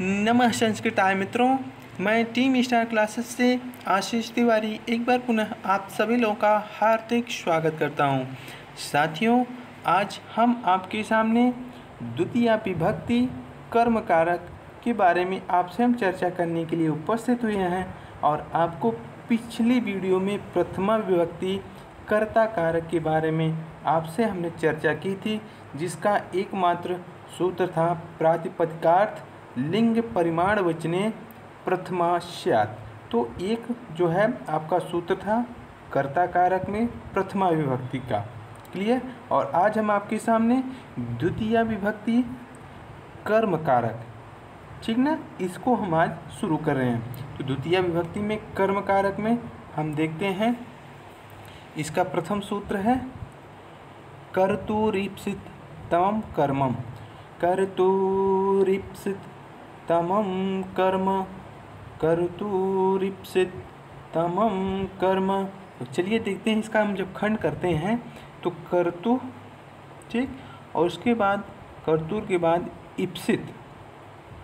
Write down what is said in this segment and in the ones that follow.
नमः संस्कृताय मित्रों, मैं टीम स्टार क्लासेस से आशीष तिवारी एक बार पुनः आप सभी लोगों का हार्दिक स्वागत करता हूं। साथियों, आज हम आपके सामने द्वितीया विभक्ति कर्म कारक के बारे में आपसे हम चर्चा करने के लिए उपस्थित हुए हैं और आपको पिछली वीडियो में प्रथमा विभक्ति कर्ता कारक के बारे में आपसे हमने चर्चा की थी, जिसका एकमात्र सूत्र था प्रातिपदिकार्थ लिंग परिमाण वचने प्रथमा स्यात्। तो एक जो है आपका सूत्र था कर्ता कारक में प्रथमा विभक्ति का। क्लियर। और आज हम आपके सामने द्वितीया विभक्ति कर्म कारक, ठीक ना, इसको हम आज शुरू कर रहे हैं। तो द्वितीया विभक्ति में कर्म कारक में हम देखते हैं, इसका प्रथम सूत्र है कर्तुरीप्सित तमं कर्मम। कर्तुरीप्सित तमं कर्म, कर्तुरीप्सित तमं कर्म। तो चलिए देखते हैं, इसका हम जब खंड करते हैं तो कर्तु, ठीक, और उसके बाद कर्तुर के बाद इप्सित,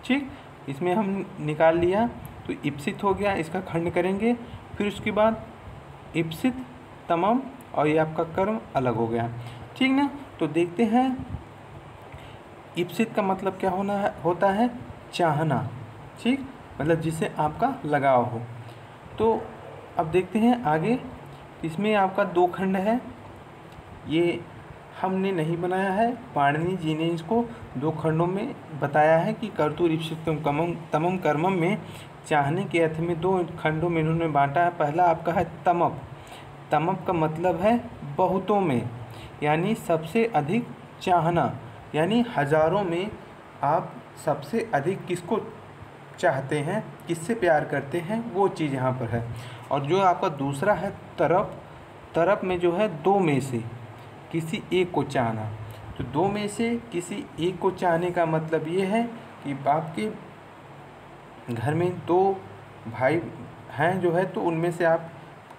ठीक, इसमें हम निकाल लिया तो इप्सित हो गया, इसका खंड करेंगे। फिर उसके बाद इप्सित तमम और ये आपका कर्म अलग हो गया, ठीक ना। तो देखते हैं इप्सित का मतलब क्या होता है चाहना, ठीक, मतलब जिससे आपका लगाव हो। तो अब देखते हैं आगे, इसमें आपका दो खंड है, ये हमने नहीं बनाया है, पाणिनि जी ने इसको दो खंडों में बताया है कि कर्तुरीप्सित तमम कर्मम में चाहने के अर्थ में दो खंडों में इन्होंने बांटा है। पहला आपका है तमप। तमप का मतलब है बहुतों में, यानी सबसे अधिक चाहना, यानी हजारों में आप सबसे अधिक किसको चाहते हैं, किससे प्यार करते हैं, वो चीज़ यहाँ पर है। और जो आपका दूसरा है तरफ, तरफ में जो है दो में से किसी एक को चाहना। तो दो में से किसी एक को चाहने का मतलब ये है कि आपके घर में दो भाई हैं जो है, तो उनमें से आप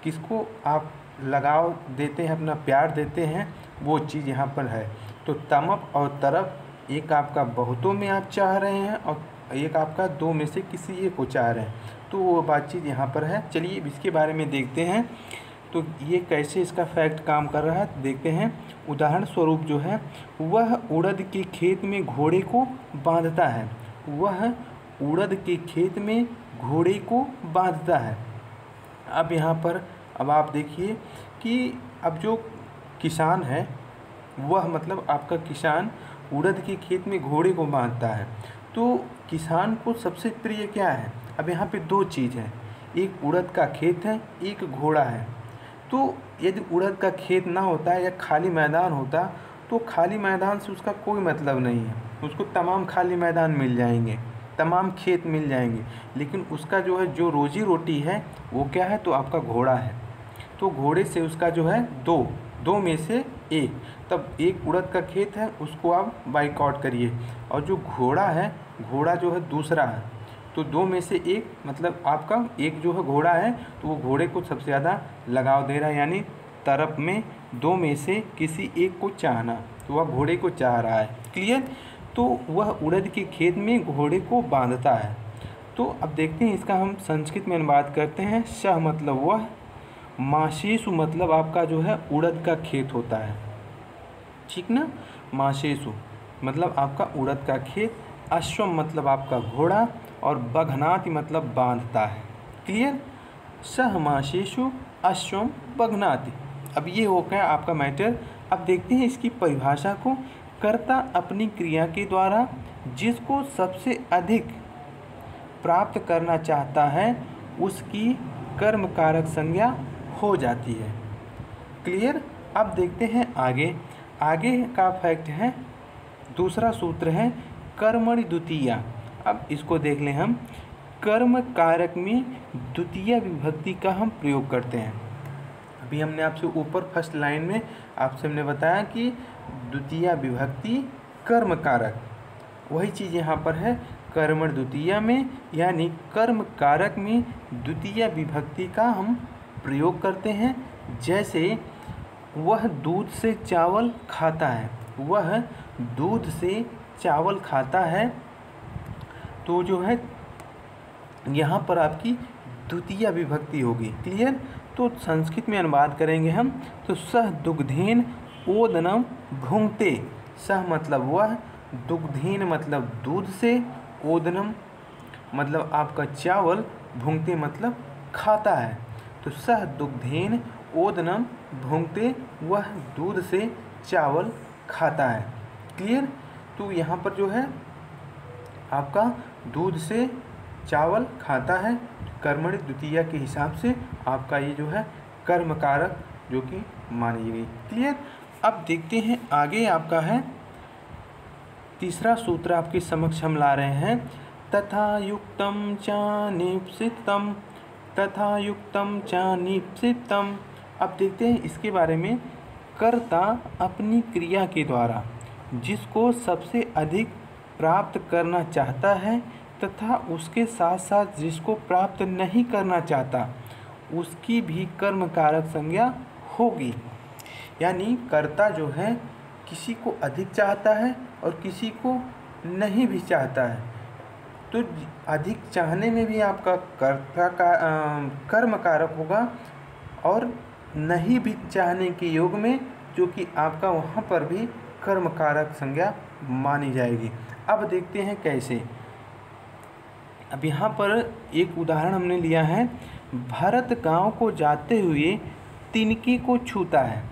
किसको आप लगाव देते हैं, अपना प्यार देते हैं, वो चीज़ यहाँ पर है। तो तमप और तरफ, एक आपका बहुतों में आप चाह रहे हैं और एक आपका दो में से किसी एक को चाह रहे हैं, तो वो बातचीत यहाँ पर है। चलिए इसके बारे में देखते हैं, तो ये कैसे इसका फैक्ट काम कर रहा है देखते हैं। उदाहरण स्वरूप जो है, वह उड़द के खेत में घोड़े को बांधता है। वह उड़द के खेत में घोड़े को बांधता है। अब यहाँ पर अब आप देखिए कि अब जो किसान है, वह मतलब आपका किसान उड़द के खेत में घोड़े को बांधता है। तो किसान को सबसे प्रिय क्या है? अब यहाँ पे दो चीज़ है, एक उड़द का खेत है, एक घोड़ा है। तो यदि उड़द का खेत ना होता है या खाली मैदान होता, तो खाली मैदान से उसका कोई मतलब नहीं है, उसको तमाम खाली मैदान मिल जाएंगे, तमाम खेत मिल जाएंगे, लेकिन उसका जो है जो रोजी रोटी है वो क्या है, तो आपका घोड़ा है। तो घोड़े से उसका जो है दो में से एक, तब एक उड़द का खेत है उसको आप बाइकआउट करिए, और जो घोड़ा है, घोड़ा जो है दूसरा है, तो दो में से एक, मतलब आपका एक जो है घोड़ा है, तो वो घोड़े को सबसे ज़्यादा लगाव दे रहा है, यानी तरफ में दो में से किसी एक को चाहना, तो वह घोड़े को चाह रहा है। क्लियर। तो वह उड़द के खेत में घोड़े को बांधता है। तो अब देखते हैं इसका हम संस्कृत में अनुवाद करते हैं। सह मतलब वह, माशेषु मतलब आपका जो है उड़द का खेत होता है, ठीक ना। माशेषु मतलब आपका उड़द का खेत, अश्वम मतलब आपका घोड़ा, और बघनाति मतलब बांधता है। क्लियर। सह माशेषु अश्वम बघनाति। अब ये हो गया आपका मैटर। अब देखते हैं इसकी परिभाषा को। कर्ता अपनी क्रिया के द्वारा जिसको सबसे अधिक प्राप्त करना चाहता है उसकी कर्म कारक संज्ञा हो जाती है। क्लियर। अब देखते हैं आगे का फैक्ट है, दूसरा सूत्र है कर्मणि द्वितीया। अब इसको देख लें हम। कर्म कारक में द्वितीय विभक्ति का हम प्रयोग करते हैं। अभी हमने आपसे ऊपर फर्स्ट लाइन में आपसे हमने बताया कि द्वितीय विभक्ति कर्म कारक, वही चीज़ यहाँ पर है कर्मणि द्वितीया में, यानी कर्म कारक में द्वितीय विभक्ति का हम प्रयोग करते हैं। जैसे वह दूध से चावल खाता है, वह दूध से चावल खाता है, तो जो है यहाँ पर आपकी द्वितीय विभक्ति होगी। क्लियर। तो संस्कृत में अनुवाद करेंगे हम, तो सह दुग्धेन ओदनम भुंक्ते। सह मतलब वह, दुग्धेन मतलब दूध से, ओदनम मतलब आपका चावल, भुंक्ते मतलब खाता है। तो सह दुग्धेन ओदनम भुंक्ते, वह दूध से चावल खाता है। क्लियर। तो यहाँ पर जो है आपका दूध से चावल खाता है, कर्मणि द्वितीया के हिसाब से आपका ये जो है कर्म कारक जो कि मानी गई। क्लियर। अब देखते हैं आगे आपका है तीसरा सूत्र आपके समक्ष हम ला रहे हैं, तथा युक्तम च निप्सितम, तथा युक्तम च निप्सितम। अब देखते हैं इसके बारे में। कर्ता अपनी क्रिया के द्वारा जिसको सबसे अधिक प्राप्त करना चाहता है तथा उसके साथ साथ जिसको प्राप्त नहीं करना चाहता उसकी भी कर्म कारक संज्ञा होगी। यानी कर्ता जो है किसी को अधिक चाहता है और किसी को नहीं भी चाहता है, तो अधिक चाहने में भी आपका कर्ता का कर्म कारक होगा और नहीं भी चाहने के योग में जो कि आपका वहाँ पर भी कर्म कारक संज्ञा मानी जाएगी। अब देखते हैं कैसे। अब यहाँ पर एक उदाहरण हमने लिया है, भरत गांव को जाते हुए तिनकी को छूता है।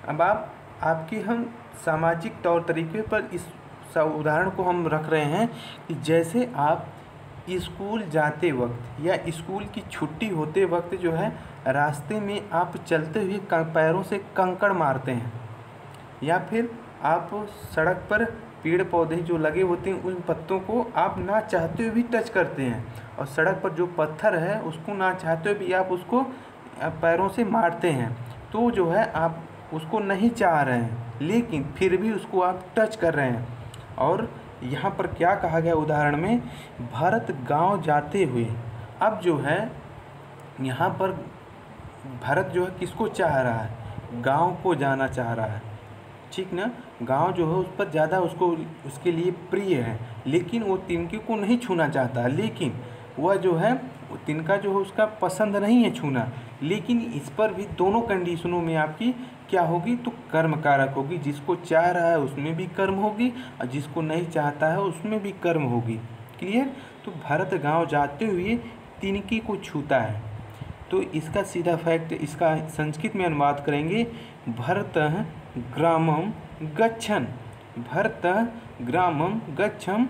अब आपकी हम सामाजिक तौर तरीके पर इस उदाहरण को हम रख रहे हैं कि जैसे आप स्कूल जाते वक्त या स्कूल की छुट्टी होते वक्त जो है रास्ते में आप चलते हुए पैरों से कंकड़ मारते हैं, या फिर आप सड़क पर पेड़ पौधे जो लगे होते हैं उन पत्तों को आप ना चाहते हुए भी टच करते हैं, और सड़क पर जो पत्थर है उसको ना चाहते हुए भी आप उसको पैरों से मारते हैं। तो जो है आप उसको नहीं चाह रहे हैं लेकिन फिर भी उसको आप टच कर रहे हैं। और यहाँ पर क्या कहा गया उदाहरण में, भरत गांव जाते हुए। अब जो है यहाँ पर भरत जो है किसको चाह रहा है, गांव को जाना चाह रहा है। ठीक ना, गांव जो है उस पर ज़्यादा उसको उसके लिए प्रिय है, लेकिन वो तिनके को नहीं छूना चाहता। लेकिन वह जो है तिनका जो है उसका पसंद नहीं है छूना, लेकिन इस पर भी दोनों कंडीशनों में आपकी क्या होगी, तो कर्म कारक होगी। जिसको चाह रहा है उसमें भी कर्म होगी और जिसको नहीं चाहता है उसमें भी कर्म होगी। क्लियर। तो भरत गांव जाते हुए तिनकी को छूता है, तो इसका सीधा फैक्ट इसका संस्कृत में अनुवाद करेंगे, भरत ग्रामम गच्छन, भरत ग्रामम गच्छम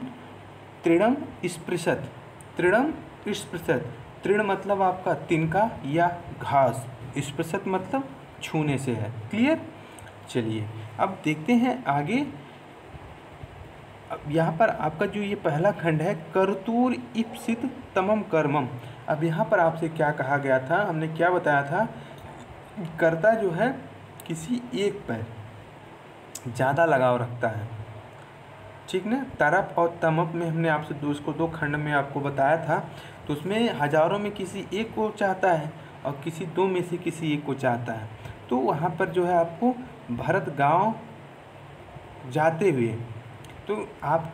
तृणम स्पृशत, तृणम स्पृशत। तृण मतलब आपका तिनका या घास, स्पृशत मतलब छूने से है। क्लियर। चलिए अब देखते हैं आगे। अब यहाँ पर आपका जो ये पहला खंड है, कर्तूर इप्सित तमम कर्मम। अब यहाँ पर आपसे क्या कहा गया था, हमने क्या बताया था, कर्ता जो है किसी एक पर ज़्यादा लगाव रखता है। ठीक ना, तरफ और तमप में हमने आपसे इसको दो खंड में आपको बताया था। तो उसमें हजारों में किसी एक को चाहता है और किसी दो में से किसी एक को चाहता है। तो वहाँ पर जो है आपको भरत गांव जाते हुए, तो आप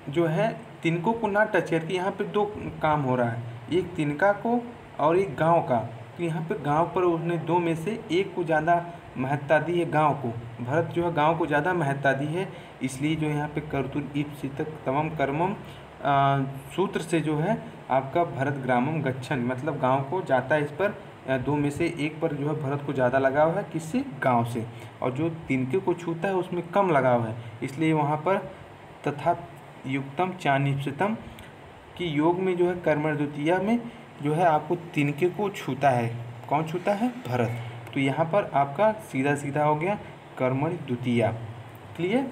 जो है तिनको को ना टच करके, यहाँ पे दो काम हो रहा है, एक तिनका को और एक गांव का। तो यहाँ पे गांव पर उसने दो में से एक को ज़्यादा महत्ता दी है, गांव को। भरत जो है गांव को ज़्यादा महत्ता दी है, इसलिए जो यहाँ पे कर्तुर इप्सित तमम कर्मम सूत्र से जो है आपका भरत ग्रामम गच्छन मतलब गांव को जाता है। इस पर दो में से एक पर जो है भरत को ज़्यादा लगाव है, किससे, गांव से, और जो तिनके को छूता है उसमें कम लगाव है, इसलिए वहाँ पर तथा युक्तम चानिप्सितम की योग में जो है कर्मण द्वितीया में जो है आपको तिनके को छूता है। कौन छूता है, भरत। तो यहाँ पर आपका सीधा सीधा हो गया कर्मण द्वितीया। क्लियर।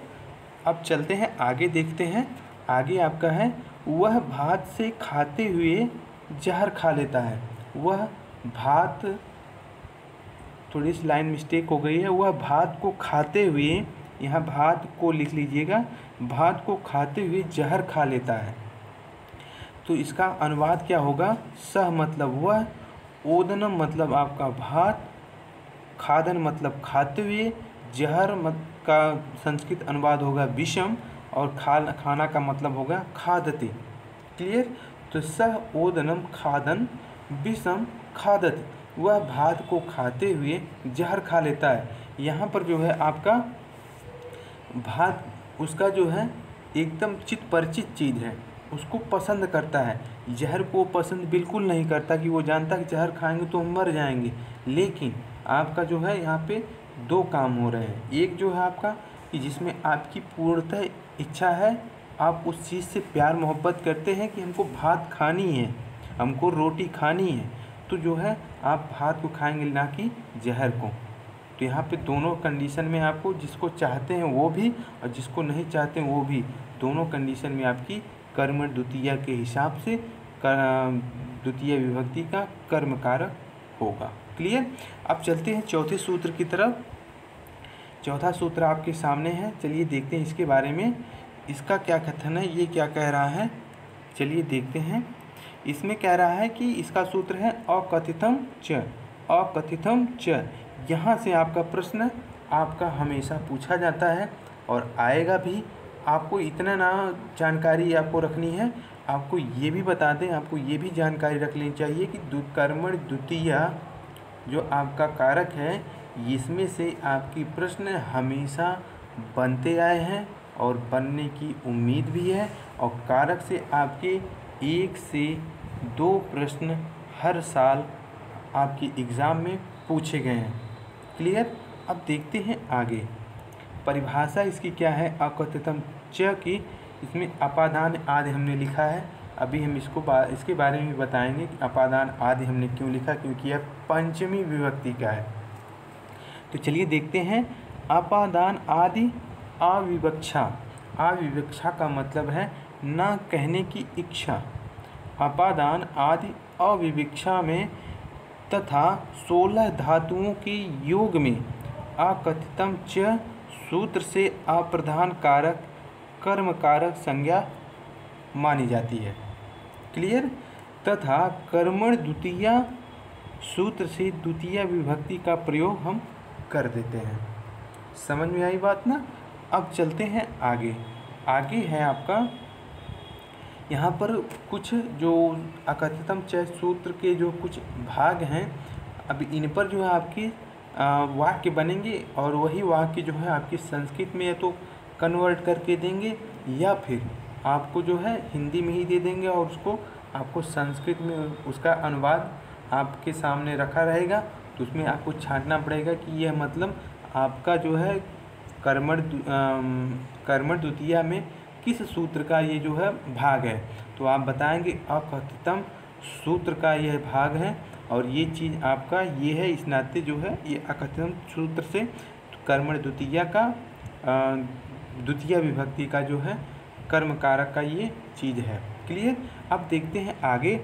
अब चलते हैं आगे, देखते हैं आगे आपका है, वह भात से खाते हुए जहर खा लेता है। वह भात, थोड़ी सी लाइन मिस्टेक हो गई है, वह भात को खाते हुए, यहाँ भात को लिख लीजिएगा, भात को खाते हुए जहर खा लेता है। तो इसका अनुवाद क्या होगा, सह मतलब वह, ओदनम मतलब आपका भात, खादन मतलब खाते हुए, जहर का संस्कृत अनुवाद होगा विषम, और खाना का मतलब होगा खादते। क्लियर। तो सह ओदनम खादन विषम खादत, वह भात को खाते हुए जहर खा लेता है। यहाँ पर जो है आपका भात उसका जो है एकदम चित परिचित चीज़ है, उसको पसंद करता है। जहर को पसंद बिल्कुल नहीं करता, कि वो जानता है कि जहर खाएंगे तो हम मर जाएंगे। लेकिन आपका जो है यहाँ पे दो काम हो रहे हैं। एक जो है आपका कि जिसमें आपकी पूर्णतः इच्छा है, आप उस चीज़ से प्यार मोहब्बत करते हैं कि हमको भात खानी है, हमको रोटी खानी है, तो जो है आप भात को खाएंगे, ना कि जहर को। तो यहाँ पे दोनों कंडीशन में आपको, जिसको चाहते हैं वो भी और जिसको नहीं चाहते हैं वो भी, दोनों कंडीशन में आपकी कर्म द्वितीया के हिसाब से द्वितीय विभक्ति का कर्म कारक होगा। क्लियर। अब चलते हैं चौथे सूत्र की तरफ। चौथा सूत्र आपके सामने है, चलिए देखते हैं इसके बारे में, इसका क्या कथन है, ये क्या कह रहा है, चलिए देखते हैं। इसमें कह रहा है कि इसका सूत्र है अकथितम च, अकथितम च। यहाँ से आपका प्रश्न आपका हमेशा पूछा जाता है और आएगा भी। आपको इतना ना जानकारी आपको रखनी है, आपको ये भी बता दें, आपको ये भी जानकारी रख लेनी चाहिए कि कर्मण द्वितीया जो आपका कारक है, इसमें से आपकी प्रश्न हमेशा बनते आए हैं और बनने की उम्मीद भी है, और कारक से आपके 1 से 2 प्रश्न हर साल आपकी एग्ज़ाम में पूछे गए हैं। क्लियर। अब देखते हैं आगे परिभाषा इसकी क्या है अकथितम च की। इसमें अपादान आदि हमने लिखा है, अभी हम इसके बारे में बताएंगे कि अपादान आदि हमने क्यों लिखा, क्योंकि यह पंचमी विभक्ति का है। तो चलिए देखते हैं। अपादान आदि अविवक्षा, अविवक्षा का मतलब है ना कहने की इच्छा। अपादान आदि अविवक्षा में तथा 16 धातुओं के योग में अकथितम च सूत्र से अप्रधान कारक कर्म कारक संज्ञा मानी जाती है। क्लियर। तथा कर्मण द्वितीया सूत्र से द्वितीय विभक्ति का प्रयोग हम कर देते हैं। समझ में आई बात ना। अब चलते हैं आगे। आगे है आपका यहाँ पर कुछ जो अकथितम च सूत्र के जो कुछ भाग हैं, अब इन पर जो है आपकी वाक्य बनेंगे, और वही वाक्य जो है आपकी संस्कृत में या तो कन्वर्ट करके देंगे या फिर आपको जो है हिंदी में ही दे देंगे, और उसको आपको संस्कृत में उसका अनुवाद आपके सामने रखा रहेगा। तो उसमें आपको छांटना पड़ेगा कि यह मतलब आपका जो है कर्मण द्वितीया में किस सूत्र का ये जो है भाग है। तो आप बताएंगे अकथितम सूत्र का यह भाग है, और ये चीज़ आपका ये है, इस नाते जो है ये अकथितम सूत्र से कर्मण द्वितीया का द्वितीय विभक्ति का जो है कर्म कारक का ये चीज़ है। क्लियर। अब देखते हैं आगे।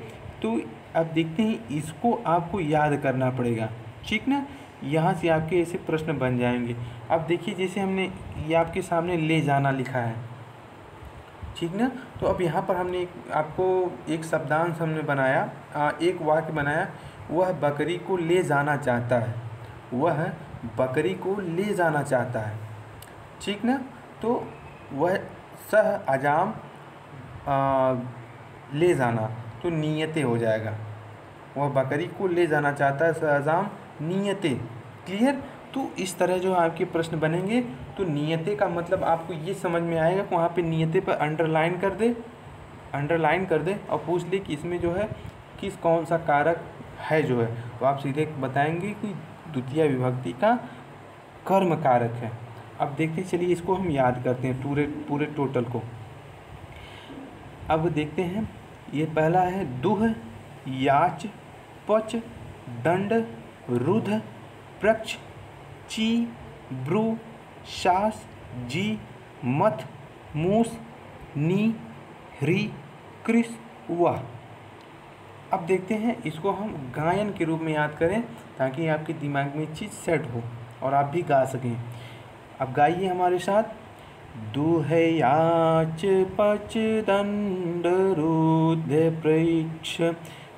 तो अब देखते हैं, इसको आपको याद करना पड़ेगा, ठीक ना। यहाँ से आपके ऐसे प्रश्न बन जाएंगे। अब देखिए, जैसे हमने ये आपके सामने ले जाना लिखा है, ठीक ना। तो अब यहाँ पर हमने आपको एक शब्दांश हमने बनाया, एक वाक्य बनाया, वह बकरी को ले जाना चाहता है, वह बकरी को ले जाना चाहता है, ठीक ना। तो वह सह अजाम ले जाना, तो नियते हो जाएगा, वह बकरी को ले जाना चाहता है, सह अजाम नियते। क्लियर। तो इस तरह जो आपके प्रश्न बनेंगे, तो नियते का मतलब आपको ये समझ में आएगा कि वहाँ पे नियते पर अंडरलाइन कर दे, अंडरलाइन कर दे और पूछ ले कि इसमें जो है किस कौन सा कारक है जो है, तो आप सीधे बताएंगे कि द्वितीय विभक्ति का कर्म कारक है। अब देखते चलिए इसको हम याद करते हैं पूरे टोटल को। अब देखते हैं, ये पहला है दुह, याच, पच, दंड, रुध, प्रक्ष, ची, ब्रू, शास, जी, मथ, मूस, नी, ह्री, कृस, वाह। अब देखते हैं इसको हम गायन के रूप में याद करें, ताकि आपके दिमाग में चीज़ सेट हो और आप भी गा सकें। अब गाइए हमारे साथ। दुह, याच, पच, दंड, रुध, प्रक्ष,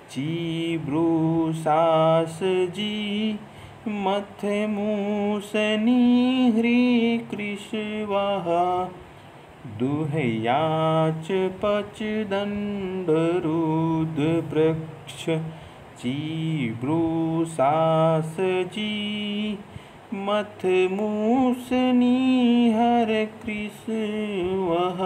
ची, ब्रू, शास, जी, मथ, मूस, नी, ह्री, कृस, वाह। दुहयाच पच दंड रुद वृक्ष चीब्रूसास जी मथ मूसनी हर कृष वह।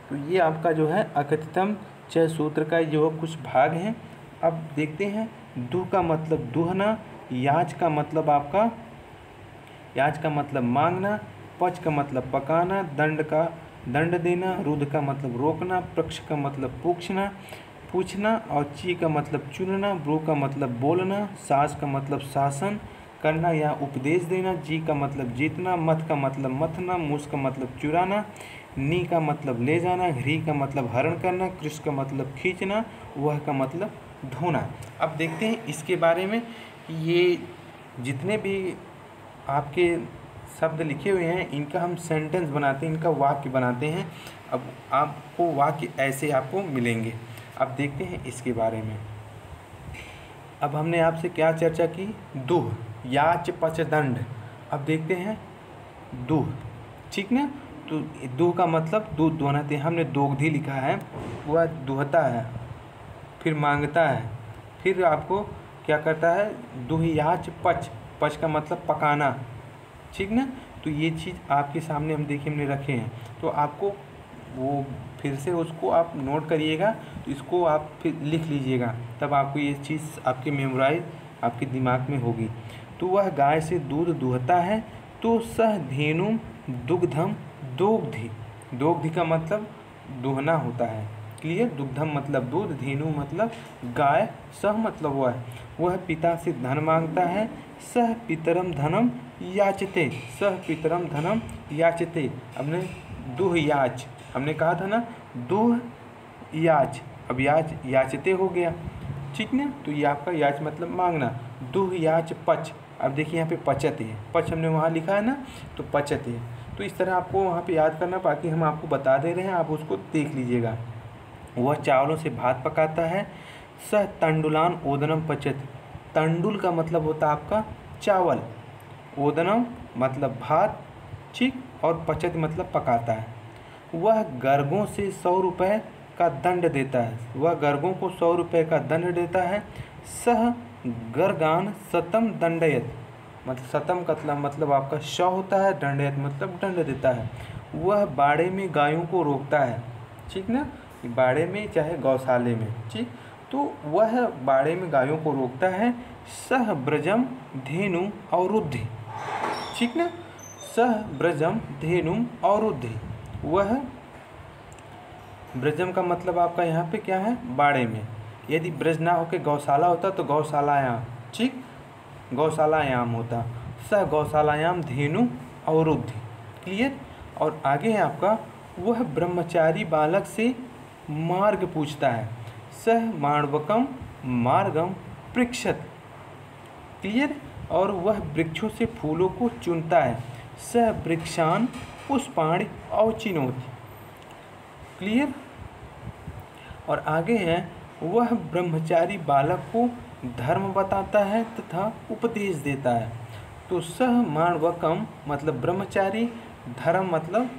तो ये आपका जो है अकथितम च सूत्र का जो कुछ भाग हैं। अब देखते हैं दुह का मतलब दुहना, याच का मतलब आपका याच का मतलब मांगना, पच का मतलब पकाना, दंड का दंड देना, रुद का मतलब रोकना, पक्ष का मतलब पूछना और ची का मतलब चुनना, ब्रू का मतलब बोलना, सास का मतलब शासन करना या उपदेश देना, जी का मतलब जीतना, मथ का मतलब मथना, मूस का मतलब चुराना, नी का मतलब ले जाना, घ्री का मतलब हरण करना, कृष का मतलब खींचना, वह का मतलब ढोना। अब देखते हैं इसके बारे में कि ये जितने भी आपके शब्द लिखे हुए हैं इनका हम सेंटेंस बनाते हैं, इनका वाक्य बनाते हैं। अब आपको वाक्य ऐसे आपको मिलेंगे। अब देखते हैं इसके बारे में। अब हमने आपसे क्या चर्चा की, दुह, याच पच दंड। अब देखते हैं दुह, ठीक ना। तो दुह का मतलब दूध दोहनाते हैं, हमने दोग्धी लिखा है, वह दुहता है, फिर मांगता है, फिर आपको क्या करता है, दुह याच पच, पच का मतलब पकाना, ठीक ना। तो ये चीज़ आपके सामने हम देखिए हमने रखे हैं, तो आपको वो फिर से उसको आप नोट करिएगा, तो इसको आप फिर लिख लीजिएगा, तब आपको ये चीज़ आपके मेमोराइज आपके दिमाग में होगी। तो वह गाय से दूध दुहता है, तो सह धेनु दुग्धम दोग्धि, दोग्धि का मतलब दुहना होता है, क्लियर। दुग्धम मतलब दूध, धेनु मतलब गाय, सह मतलब वह पिता से धन मांगता है, सह पितरम धनम याचते, सह पितरम धनम याचते। हमने दुह याच, हमने कहा था ना दुह याच, अब याच याचते हो गया, ठीक ना। तो ये आपका याच मतलब मांगना। दुह याच पच, अब देखिए यहाँ पे पचत है, पच हमने वहाँ लिखा है ना, तो पचत है। तो इस तरह आपको वहाँ पे याद करना, बाकी हम आपको बता दे रहे हैं, आप उसको देख लीजिएगा। वह चावलों से भात पकाता है, सह तंडुलान ओदनम पचत, तंडुल का मतलब होता है आपका चावल, ओदनम मतलब भात, ठीक, और पचत मतलब पकाता है। वह गर्गों से 100 रुपये का दंड देता है, वह गर्गों को 100 रुपये का दंड देता है। सह गर्गान सतम दंडयत, मतलब सतम का मतलब आपका 100 होता है, दंडयत मतलब दंड देता है। वह बाड़े में गायों को रोकता है, ठीक ना, बाड़े में चाहे गौशाले में, ठीक। तो वह बाड़े में गायों को रोकता है। सह ब्रजम धेनु अवरुद्धि, ठीक ना, सह ब्रजम धेनु अवरुद्धि, वह ब्रजम का मतलब आपका यहाँ पे क्या है, बाड़े में। यदि ब्रज ना होकर गौशाला होता तो गौशालायाम, ठीक, गौशालायाम होता। सह गौशालायाम धेनु अवरुद्धि, क्लियर। और आगे है आपका, वह ब्रह्मचारी बालक से मार्ग पूछता है, सह माणवकम मार्गम पृक्षत, क्लियर। और वह वृक्षों से फूलों को चुनता है, सह वृक्षान पुष्पाणि अवचिनोति, क्लियर। और आगे है, वह ब्रह्मचारी बालक को धर्म बताता है तथा उपदेश देता है। तो सह माणवकम मतलब ब्रह्मचारी, धर्म मतलब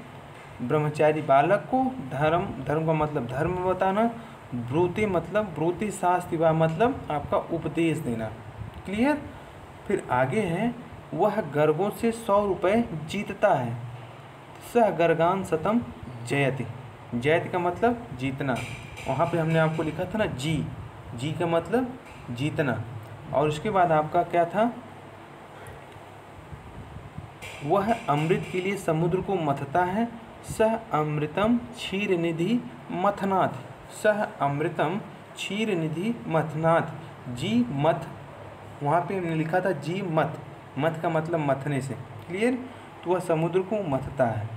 ब्रह्मचारी बालक को, धर्म का मतलब धर्म बताना, ब्रूति मतलब ब्रूति शास्त्र मतलब आपका उपदेश देना, क्लियर। फिर आगे है, वह गर्गों से 100 रुपये जीतता है, सह गर्गान सतम जयति, जयति का मतलब जीतना, वहाँ पे हमने आपको लिखा था ना जी का मतलब जीतना। और उसके बाद आपका क्या था, वह अमृत के लिए समुद्र को मथता है, सह अमृतम क्षीर निधि मथनाथ, सह अमृतम क्षीर निधि मथनाथ, जी मथ, वहाँ पे हमने लिखा था जी मथ, मथ का मतलब मथने से, क्लियर। तो वह समुद्र को मथता है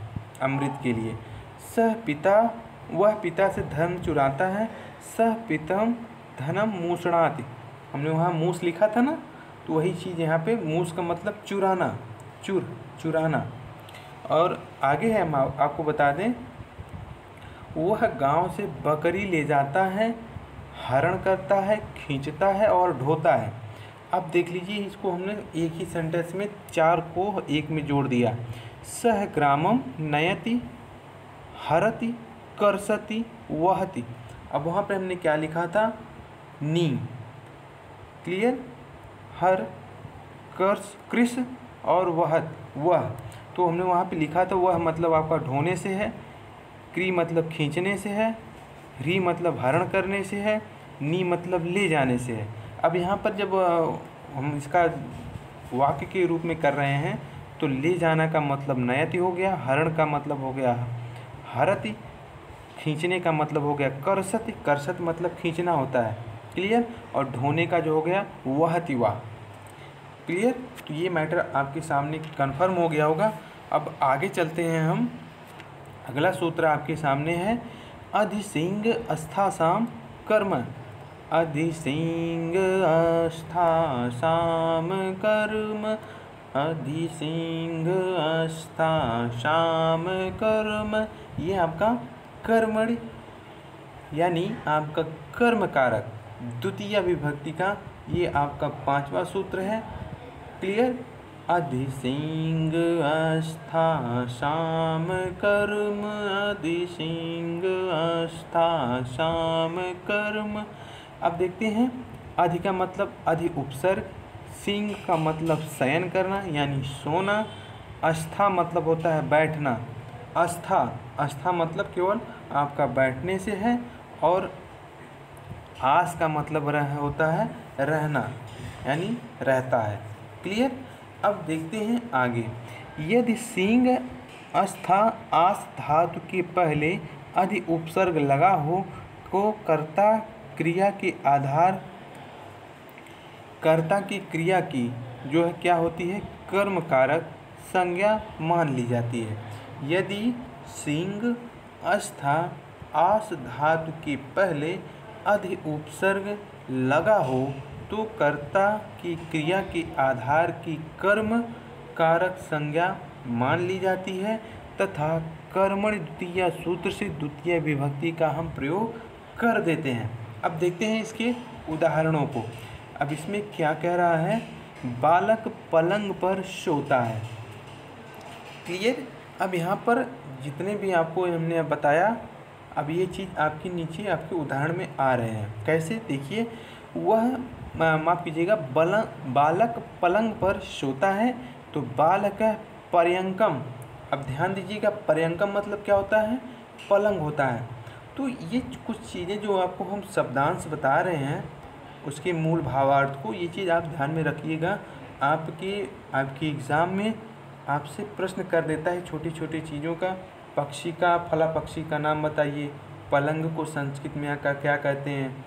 अमृत के लिए। सह पिता, वह पिता से धर्म चुराता है, सह पितम धनम मूषणाति, हमने वहाँ मूस लिखा था ना, तो वही चीज़ यहाँ पे मूस का मतलब चुराना, चुराना। और आगे है, हम आपको बता दें, वह गांव से बकरी ले जाता है, हरण करता है, खींचता है और ढोता है। अब देख लीजिए, इसको हमने एक ही सेंटेंस में 4 को एक में जोड़ दिया। सह ग्रामम नयति हरति, कर्षति, वहति। अब वहाँ पे हमने क्या लिखा था, नी। क्लियर, हर, कर्ष, कृष और वहत, वह। तो हमने वहाँ पे लिखा था वह मतलब आपका ढोने से है, क्री मतलब खींचने से है, री मतलब हरण करने से है, नी मतलब ले जाने से है। अब यहाँ पर जब हम इसका वाक्य के रूप में कर रहे हैं तो ले जाना का मतलब नयति हो गया, हरण का मतलब हो गया हरति, खींचने का मतलब हो गया कर्षति, कर्षत मतलब खींचना होता है। क्लियर, और ढोने का जो हो गया वहति, वाह। क्लियर, तो ये मैटर आपके सामने कन्फर्म हो गया होगा। अब आगे चलते हैं हम। अगला सूत्र आपके सामने है अधिसिंग अस्था कर्म। अधिसिंग अस्था कर्म, अधिसिंग अस्था कर्म। ये आपका कर्मणि यानी आपका कर्म कारक द्वितीय विभक्ति का ये आपका 5वां सूत्र है। क्लियर, अधिसिंग अस्था कर्म, अधिसिंग अस्था कर्म। अब देखते हैं, अधि का मतलब अधि उपसर्ग, सिंह का मतलब शयन करना यानी सोना, अस्था मतलब होता है बैठना, अस्था मतलब केवल आपका बैठने से है, और आस का मतलब होता है रहना यानी रहता है। क्लियर, अब देखते हैं आगे। यदि सिंह अस्था आस धातु के पहले अधि उपसर्ग लगा हो को कर्ता क्रिया के आधार, कर्ता की क्रिया की जो है क्या होती है, कर्म कारक संज्ञा मान ली जाती है। यदि सिंह अस्था आस धातु के पहले अधि उपसर्ग लगा हो तो कर्ता की क्रिया के आधार की कर्म कारक संज्ञा मान ली जाती है, तथा कर्मणि द्वितीय सूत्र से द्वितीय विभक्ति का हम प्रयोग कर देते हैं। अब देखते हैं इसके उदाहरणों को। अब इसमें क्या कह रहा है, बालक पलंग पर सोता है। क्लियर, अब यहाँ पर जितने भी आपको हमने बताया, अब ये चीज़ आपके नीचे आपके उदाहरण में आ रहे हैं। कैसे, देखिए, वह माफ़ कीजिएगा, बालक पलंग पर सोता है, तो बालक पर्यंकम। अब ध्यान दीजिएगा, पर्यंकम मतलब क्या होता है, पलंग होता है। तो ये कुछ चीज़ें जो आपको हम शब्दांश बता रहे हैं उसके मूल भावार्थ को, ये चीज़ आप ध्यान में रखिएगा। आपके एग्ज़ाम में आपसे प्रश्न कर देता है छोटी छोटी चीज़ों का। पक्षी का, फला पक्षी का नाम बताइए, पलंग को संस्कृत में क्या कहते हैं,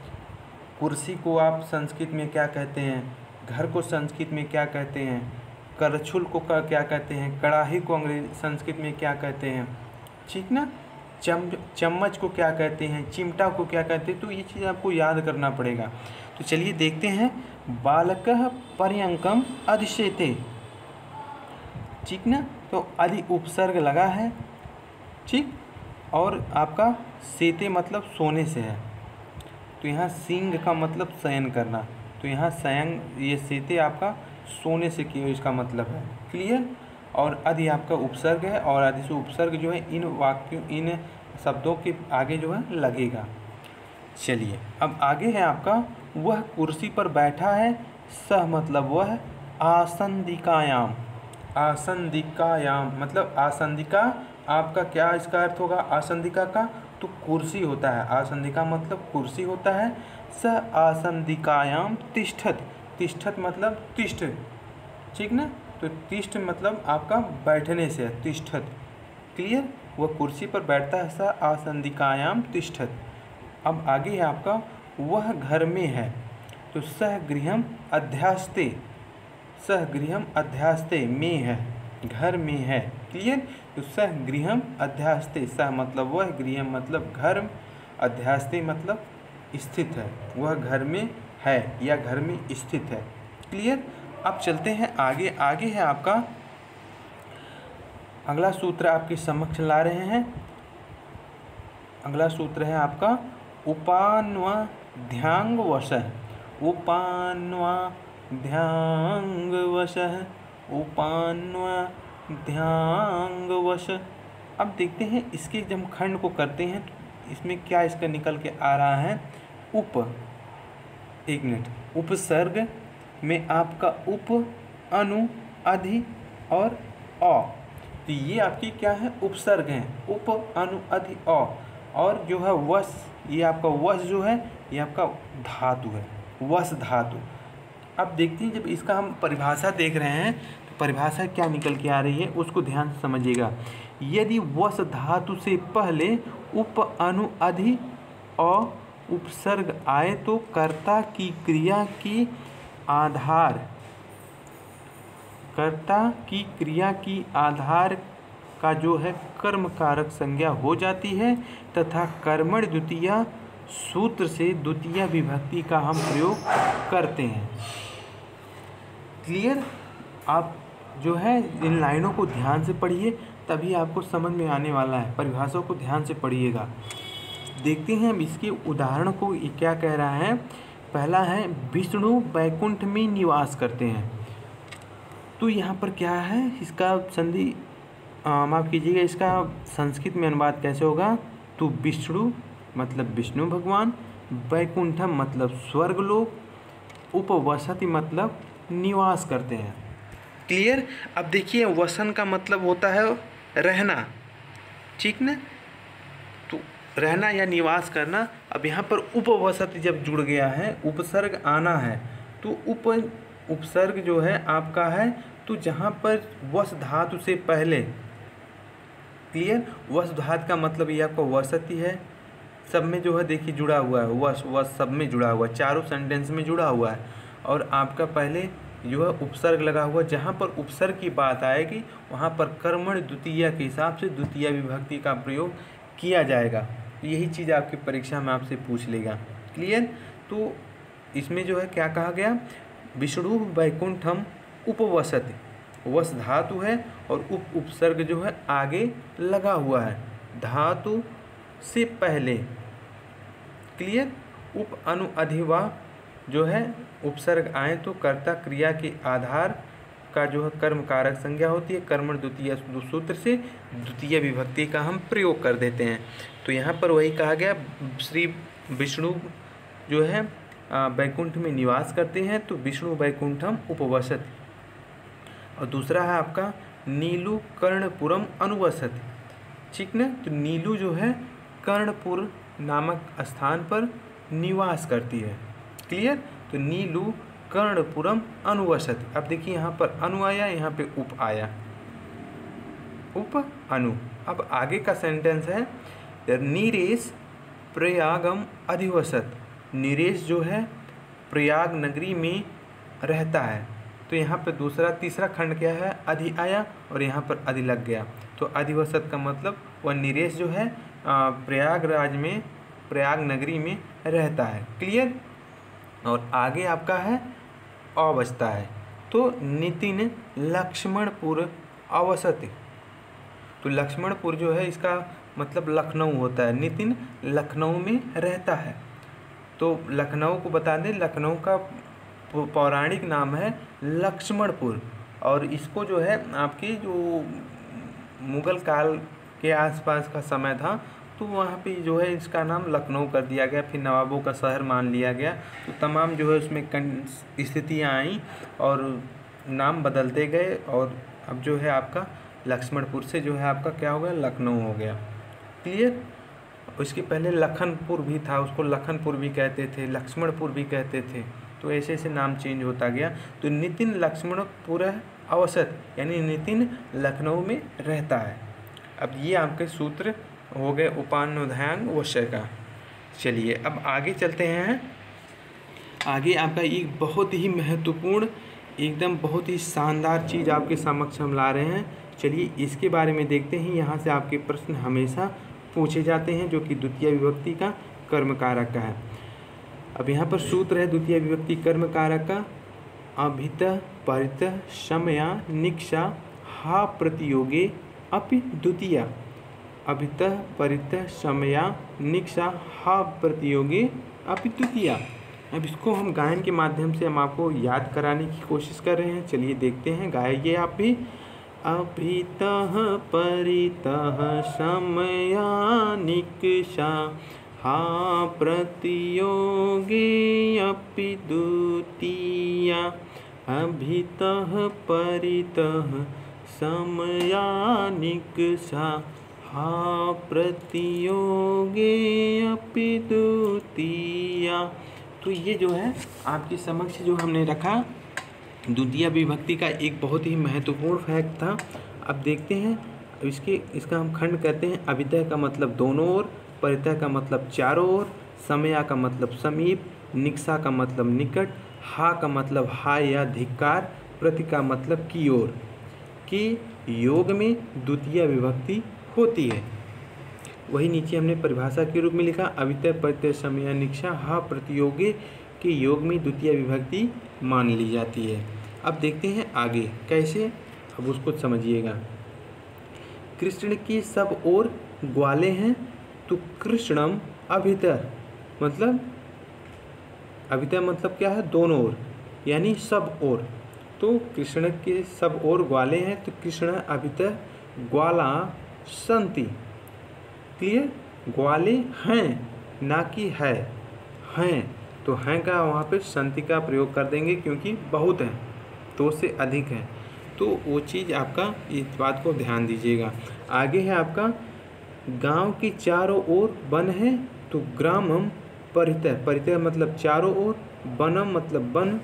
कुर्सी को आप संस्कृत में क्या कहते हैं, घर को संस्कृत में क्या कहते हैं, करछुल को क्या कहते हैं, कड़ाही को अंग्रेजी संस्कृत में क्या कहते हैं, ठीक ना, चम्मच को क्या कहते हैं, चिमटा को क्या कहते हैं। तो ये चीज़ आपको याद करना पड़ेगा। तो चलिए देखते हैं, बालकः पर्यंकम अधिशेते, ठीक ना, तो अधि उपसर्ग लगा है, ठीक, और आपका सेते मतलब सोने से है, तो यहाँ सिंग का मतलब शयन करना, तो यहाँ शयन, ये सेते आपका सोने से किया इसका मतलब है। क्लियर, और अधि आपका उपसर्ग है, और अधि से उपसर्ग जो है इन वाक्यों, इन शब्दों के आगे जो है लगेगा। चलिए, अब आगे है आपका, वह कुर्सी पर बैठा है, सह मतलब वह, आसंदिकायाम, आसंदिकायाम मतलब आसंदिका आपका क्या इसका अर्थ होगा, आसंदिका का तो कुर्सी होता है, आसंदिका मतलब कुर्सी होता है। स आसंदिकायाम तिष्ठत, तिष्ठत मतलब तिष्ठ, ठीक ना, तो तिष्ठ मतलब आपका बैठने से है, तिष्ठत। क्लियर, वह कुर्सी पर बैठता है, स आसंदिकायाम तिष्ठत। अब आगे है आपका, वह घर में है, तो सह गृहम अध्यास्ते, सह गृहम अध्यास्ते में है, घर में है। क्लियर, तो सह गृहम अध्यास्ते, सह मतलब वह, गृहम मतलब घर, अध्यास्ते मतलब स्थित है, वह घर में है या घर में स्थित है। क्लियर, अब चलते हैं आगे। आगे है आपका अगला सूत्र आपके समक्ष ला रहे हैं। अगला सूत्र है आपका उपान्वध्यांगवशः, उपान्वध्यांगवशः, उपान्वध्यांगवश। अब देखते हैं इसके जब हम खंड को करते हैं तो इसमें क्या इसका निकल के आ रहा है। एक मिनट, उपसर्ग में आपका उप, अनु, अधि और अ, तो ये आपकी क्या है, उपसर्ग हैं, उप, अनु, अधि, अ। और जो है वस, ये आपका वस जो है ये आपका धातु है, वस धातु। अब देखते हैं जब इसका हम परिभाषा देख रहे हैं तो परिभाषा क्या निकल के आ रही है उसको ध्यान से समझिएगा। यदि वस धातु से पहले उप, अनु, अधि और उपसर्ग आए तो कर्ता की क्रिया की आधार का जो है कर्म कारक संज्ञा हो जाती है तथा कर्मण द्वितीया सूत्र से द्वितीय विभक्ति का हम प्रयोग करते हैं। क्लियर? आप जो है इन लाइनों को ध्यान से पढ़िए, तभी आपको समझ में आने वाला है। परिभाषाओं को ध्यान से पढ़िएगा। देखते हैं हम इसके उदाहरण को, ये क्या कह रहा है। पहला है विष्णु वैकुंठ में निवास करते हैं। तो यहाँ पर क्या है, इसका संधि माफ़ कीजिएगा, इसका संस्कृत में अनुवाद कैसे होगा। तो विष्णु मतलब विष्णु भगवान, वैकुंठम मतलब स्वर्गलोक, उपवसति मतलब निवास करते हैं। क्लियर? अब देखिए वसन का मतलब होता है रहना, ठीक ना, तो रहना या निवास करना। अब यहाँ पर उपवसति जब जुड़ गया है, उपसर्ग आना है, तो उपसर्ग जो है आपका है, तो जहाँ पर वस धातु से पहले, क्लियर, वस धातु का मतलब ये आपका वसति है, सब में जो है देखिए जुड़ा हुआ है, वस सब में जुड़ा हुआ है, चारों सेंटेंस में जुड़ा हुआ है। और आपका पहले जो है उपसर्ग लगा हुआ, जहाँ पर उपसर्ग की बात आएगी वहाँ पर कर्मण द्वितीय के हिसाब से द्वितीय विभक्ति का प्रयोग किया जाएगा। यही चीज़ आपकी परीक्षा में आपसे पूछ लेगा। क्लियर? तो इसमें जो है क्या कहा गया, विष्णु वैकुंठम उपवसति, वस धातु है और उपसर्ग जो है आगे लगा हुआ है धातु से पहले। क्लियर? उप, अनु, अधिवा जो है उपसर्ग आए तो कर्ता क्रिया के आधार का जो है कर्म कारक संज्ञा होती है, कर्मण द्वितीय सूत्र से द्वितीय विभक्ति का हम प्रयोग कर देते हैं। तो यहाँ पर वही कहा गया, श्री विष्णु जो है वैकुंठ में निवास करते हैं, तो विष्णु वैकुंठम उपवसति। और दूसरा है आपका नीलू कर्णपुरम अनुवसति, ठीक ना, तो नीलू जो है कर्णपुर नामक स्थान पर निवास करती है। क्लियर? तो नीलू कर्णपुरम अनुवसति। अब देखिए यहाँ पर अनु आया, यहाँ पे उप आया, उप, अनु। अब आगे का सेंटेंस है नीरेश प्रयागम अधिवसत। नीरेश जो है प्रयाग नगरी में रहता है, तो यहाँ पे तीसरा खंड क्या है, अधि आया और यहाँ पर अधि लग गया, तो अधिवसत का मतलब वह नीरेश जो है प्रयागराज में, प्रयाग नगरी में रहता है। क्लियर? और आगे आपका है अ बचता है, तो नितिन लक्ष्मणपुर अवसति। तो लक्ष्मणपुर जो है इसका मतलब लखनऊ होता है, नितिन लखनऊ में रहता है। तो लखनऊ को बता दें, लखनऊ का पौराणिक नाम है लक्ष्मणपुर, और इसको जो है आपकी जो मुग़ल काल के आसपास का समय था तो वहाँ पे जो है इसका नाम लखनऊ कर दिया गया, फिर नवाबों का शहर मान लिया गया, तो तमाम जो है उसमें स्थितियाँ आई और नाम बदलते गए, और अब जो है आपका लक्ष्मणपुर से जो है आपका क्या हो गया, लखनऊ हो गया। क्लियर? उसके पहले लखनपुर भी था, उसको लखनपुर भी कहते थे, लक्ष्मणपुर भी कहते थे, तो ऐसे ऐसे नाम चेंज होता गया। तो नितिन लक्ष्मणपुर अवसत, यानी नितिन लखनऊ में रहता है। अब ये आपके सूत्र हो गए उपान्वध्यान वश्य का। चलिए अब आगे चलते हैं। आगे आपका एक बहुत ही महत्वपूर्ण, एकदम बहुत ही शानदार चीज़ आपके समक्ष हम ला रहे हैं। चलिए इसके बारे में देखते हैं। यहाँ से आपके प्रश्न हमेशा पूछे जाते हैं, जो कि द्वितीय विभक्ति का कर्म कारक का है। अब यहाँ पर सूत्र है द्वितीय विभक्ति कर्म कारक का, अभित परित शमया निक्षा हा प्रतियोगे अपि द्वितीय। अभित परित शमया निक्षा हा प्रतियोगे अपि द्वितीय। अब इसको हम गायन के माध्यम से हम आपको याद कराने की कोशिश कर रहे हैं। चलिए देखते हैं, गाइए आप भी। अभितः परितः समयानिकषा हा प्रतियोगे अपि द्वितीया अभितः परितः समयानिकषा हा प्रतियोगे अपि द्वितीया। तो ये जो है आपके समक्ष जो हमने रखा द्वितीय विभक्ति का एक बहुत ही महत्वपूर्ण फैक्ट था। अब देखते हैं इसका हम खंड करते हैं। अभितः का मतलब दोनों ओर, परितः का मतलब चारों ओर, समया का मतलब समीप, निकषा का मतलब निकट, हा का मतलब हाय या धिक्कार, प्रति का मतलब की ओर के योग में द्वितीय विभक्ति होती है। वही नीचे हमने परिभाषा के रूप में लिखा, अभितः परितः समया निकषा हा प्रतियोगे के योग में द्वितीय विभक्ति मान ली जाती है। अब देखते हैं आगे कैसे, अब उसको समझिएगा। कृष्ण की सब ओर ग्वाले हैं, तो कृष्णम अभितः मतलब क्या है, दोनों ओर यानी सब ओर। तो कृष्ण के सब ओर ग्वाले हैं, तो कृष्ण अभितः ग्वाला संति। क्लियर, ग्वाले हैं ना कि है, हैं तो हैं का वहाँ पे संति का प्रयोग कर देंगे क्योंकि बहुत हैं, तो से अधिक हैं। तो वो चीज़ आपका इस बात को ध्यान दीजिएगा। आगे है आपका गांव के चारों ओर वन है, तो ग्रामम परितः, परितः मतलब चारों ओर, वनम मतलब वन,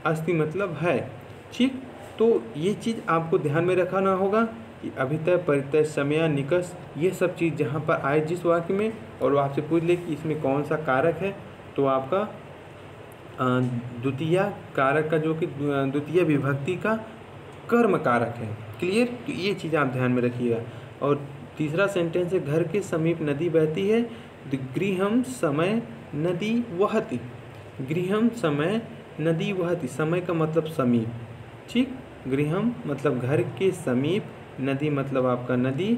अस्ति मतलब है। ठीक, तो ये चीज़ आपको ध्यान में रखना होगा कि अभितः परितः समया निकष ये सब चीज़ जहाँ पर आए जिस वाक्य में, और वो आपसे पूछ ले कि इसमें कौन सा कारक है, तो आपका द्वितीय कारक का जो कि द्वितीय विभक्ति का कर्म कारक है। क्लियर, तो ये चीज़ आप ध्यान में रखिएगा। और तीसरा सेंटेंस है घर के समीप नदी बहती है, गृहम समय नदी वहति। गृहम समय नदी वहति, समय का मतलब समीप। ठीक, गृहम मतलब घर के समीप, नदी मतलब आपका नदी,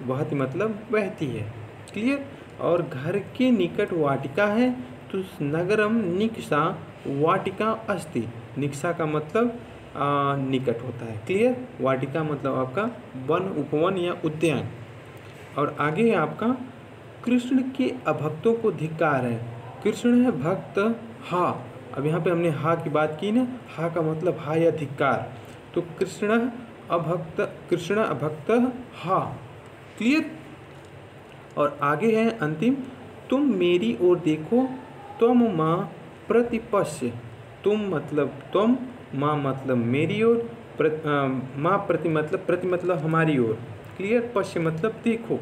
वहति मतलब बहती है। क्लियर, और घर के निकट वाटिका है, तो नगरम निकषा वाटिका अस्ति। निकषा का मतलब निकट होता है। क्लियर, वाटिका मतलब आपका वन, उपवन या उद्यान। और आगे है आपका कृष्ण के अभक्तों को धिक्कार है। कृष्ण है भक्त हा, अब यहाँ पे हमने हा की बात की ना, हा का मतलब हा या धिक्कार, तो कृष्ण अभक्त हा। क्लियर, और आगे है अंतिम, तुम मेरी ओर देखो, त्वम माँ प्रतिपश्य। तुम मतलब तुम, माँ मतलब मेरी ओर, माँ प्रति मतलब हमारी ओर। क्लियर, पश्य मतलब देखो।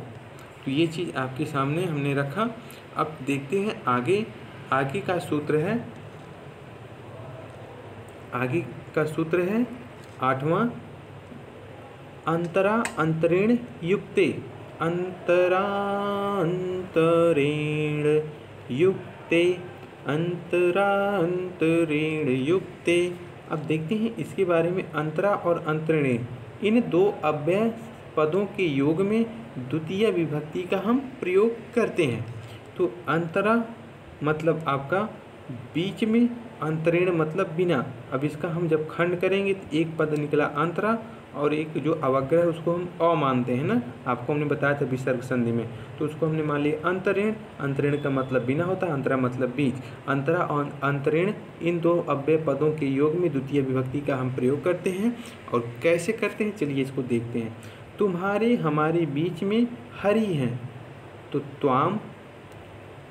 तो ये चीज़ आपके सामने हमने रखा। अब देखते हैं आगे। आगे का सूत्र है 8वां, अंतरा अंतरेण युक्ते। अंतरांतरेण युक्ते, अंतरांतरेण युक्ते। अब देखते हैं इसके बारे में। अंतरा और अंतरेण, इन दो अव्यय पदों के योग में द्वितीय विभक्ति का हम प्रयोग करते हैं। तो अंतरा मतलब आपका बीच में, अंतरेण मतलब बिना। अब इसका हम जब खंड करेंगे तो एक पद निकला अंतरा, और एक जो अवग्रह है उसको हम अ मानते हैं ना, आपको हमने बताया था विसर्ग संधि में, तो उसको हमने मान लिया अंतरेण। अंतरेण का मतलब बिना होता है, अंतरा मतलब बीच। अंतरा और अंतरेण इन दो अव्यय पदों के योग में द्वितीय विभक्ति का हम प्रयोग करते हैं। और कैसे करते हैं चलिए इसको देखते हैं। तुम्हारे हमारे बीच में हरि हैं, तो त्वाम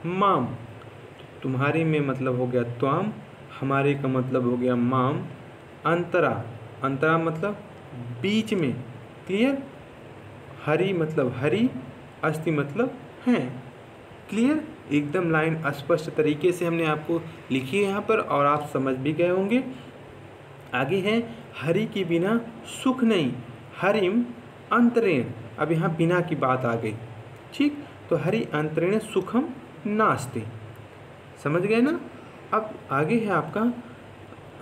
माम। तुम्हारे में मतलब हो गया त्वाम, हमारे का मतलब हो गया माम। अंतरा, अंतरा मतलब बीच में। क्लियर, हरि मतलब हरि, अस्ति मतलब हैं। क्लियर, एकदम लाइन स्पष्ट तरीके से हमने आपको लिखी है यहाँ पर, और आप समझ भी गए होंगे। आगे है हरि के बिना सुख नहीं, हरिम अंतरेण। अब यहाँ बिना की बात आ गई। ठीक, तो हरि अंतरेण सुखम नास्ति। समझ गए ना। अब आगे है आपका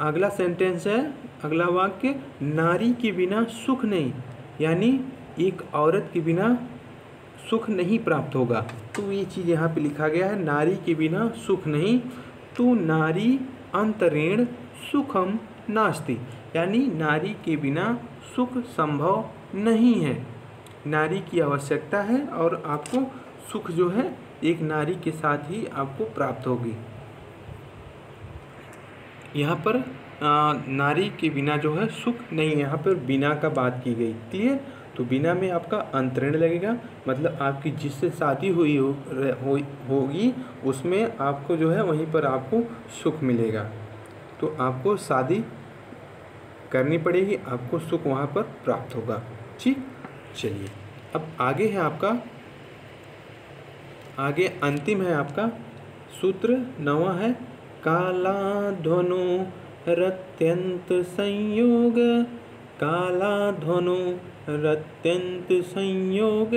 अगला सेंटेंस है, अगला वाक्य, नारी के बिना सुख नहीं, यानी एक औरत के बिना सुख नहीं प्राप्त होगा। तो ये चीज़ यहाँ पे लिखा गया है, नारी के बिना सुख नहीं, तो नारी अंतरेण सुखम नास्ति। यानी नारी के बिना सुख संभव नहीं है। नारी की आवश्यकता है और आपको सुख जो है एक नारी के साथ ही आपको प्राप्त होगी। यहाँ पर नारी के बिना जो है सुख नहीं, यहाँ पर बिना का बात की गई। क्लियर? तो बिना में आपका अंतरण लगेगा, मतलब आपकी जिससे शादी हुई होगी उसमें आपको जो है वहीं पर आपको सुख मिलेगा। तो आपको शादी करनी पड़ेगी, आपको सुख वहाँ पर प्राप्त होगा। ठीक, चलिए अब आगे है आपका, आगे अंतिम है आपका सूत्र 9वां है काला ध्वनु रत्यंत संयोग। काला ध्वनु रत्यंत संयोग।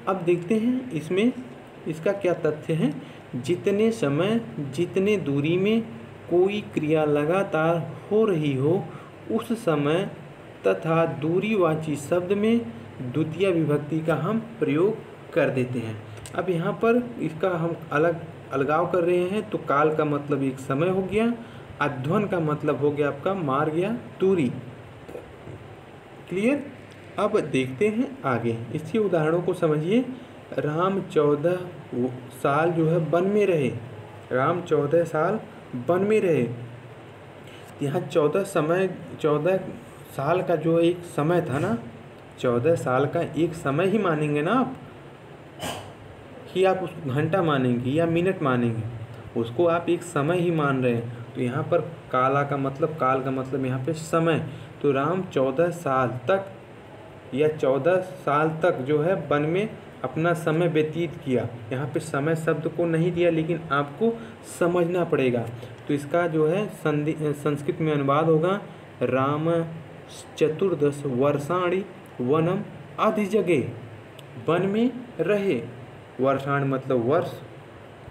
अब देखते हैं इसमें इसका क्या तथ्य है। जितने समय जितने दूरी में कोई क्रिया लगातार हो रही हो उस समय तथा दूरीवाची शब्द में द्वितीय विभक्ति का हम प्रयोग कर देते हैं। अब यहाँ पर इसका हम अलगाव कर रहे हैं। तो काल का मतलब एक समय हो गया, अध्वन का मतलब हो गया आपका मार्ग या दूरी। क्लियर? अब देखते हैं आगे, इसके उदाहरणों को समझिए। राम 14 साल जो है वन में रहे। राम 14 साल वन में रहे। यहाँ 14 साल का जो एक समय था ना, 14 साल का एक समय ही मानेंगे ना आप, कि आप उस घंटा मानेंगे या मिनट मानेंगे, उसको आप एक समय ही मान रहे हैं। तो यहाँ पर काल का मतलब यहाँ पे समय। तो राम 14 साल तक या 14 साल तक जो है वन में अपना समय व्यतीत किया। यहाँ पे समय शब्द को नहीं दिया, लेकिन आपको समझना पड़ेगा। तो इसका जो है संस्कृत में अनुवाद होगा राम 14 वर्षाणि वनम अधिजगे। वन में रहे, वर्षाण मतलब वर्ष।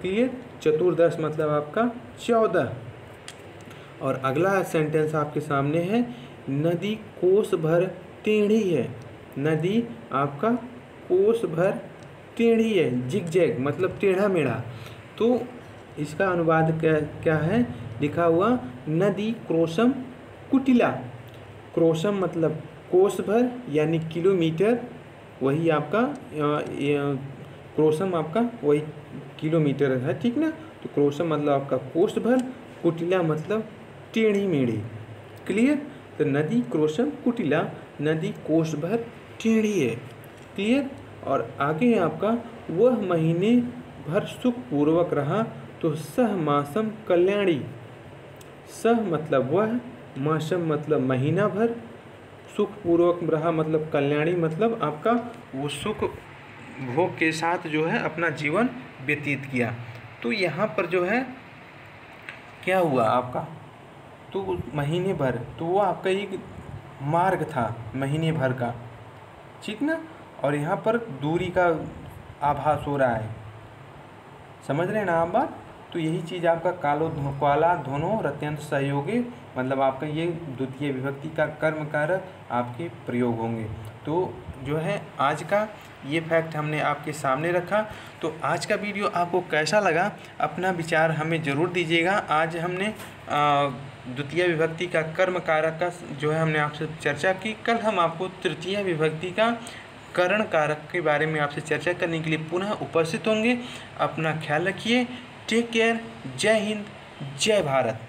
क्लियर? 14 मतलब आपका 14। और अगला सेंटेंस आपके सामने है नदी कोस भर टेढ़ी है। नदी आपका कोस भर टेढ़ी है, जिगजैग मतलब टेढ़ा मेढ़ा। तो इसका अनुवाद क्या है लिखा हुआ, नदी क्रोशम कुटिला। क्रोशम मतलब कोस भर यानी किलोमीटर, वही आपका क्रोशम आपका वही किलोमीटर है। ठीक ना? तो क्रोशम मतलब आपका कोस भर, कुटिला मतलब टेढ़ी मेढ़ी। क्लियर? तो नदी क्रोशम कुटिला, नदी कोस भर टेढ़ी है। क्लियर? और आगे आपका वह महीने भर सुख पूर्वक रहा तो सह मासम कल्याणी। सह मतलब वह, मासम मतलब महीना भर, सुख पूर्वक रहा मतलब कल्याणी मतलब आपका वो सुख भोग के साथ जो है अपना जीवन व्यतीत किया। तो यहाँ पर जो है क्या हुआ आपका, तो महीने भर, तो वो आपका एक मार्ग था महीने भर का। ठीक ना? और यहाँ पर दूरी का आभास हो रहा है। समझ रहे हैं ना आप बात? तो यही चीज़ आपका काला ध्वनो रत्यंत सहयोगी मतलब आपका ये द्वितीय विभक्ति का कर्म कारक आपके प्रयोग होंगे। तो जो है आज का ये फैक्ट हमने आपके सामने रखा। तो आज का वीडियो आपको कैसा लगा, अपना विचार हमें ज़रूर दीजिएगा। आज हमने द्वितीय विभक्ति का कर्म कारक का जो है हमने आपसे चर्चा की। कल हम आपको तृतीय विभक्ति का करण कारक के बारे में आपसे चर्चा करने के लिए पुनः उपस्थित होंगे। अपना ख्याल रखिए। Take care. जय हिंद, जय भारत।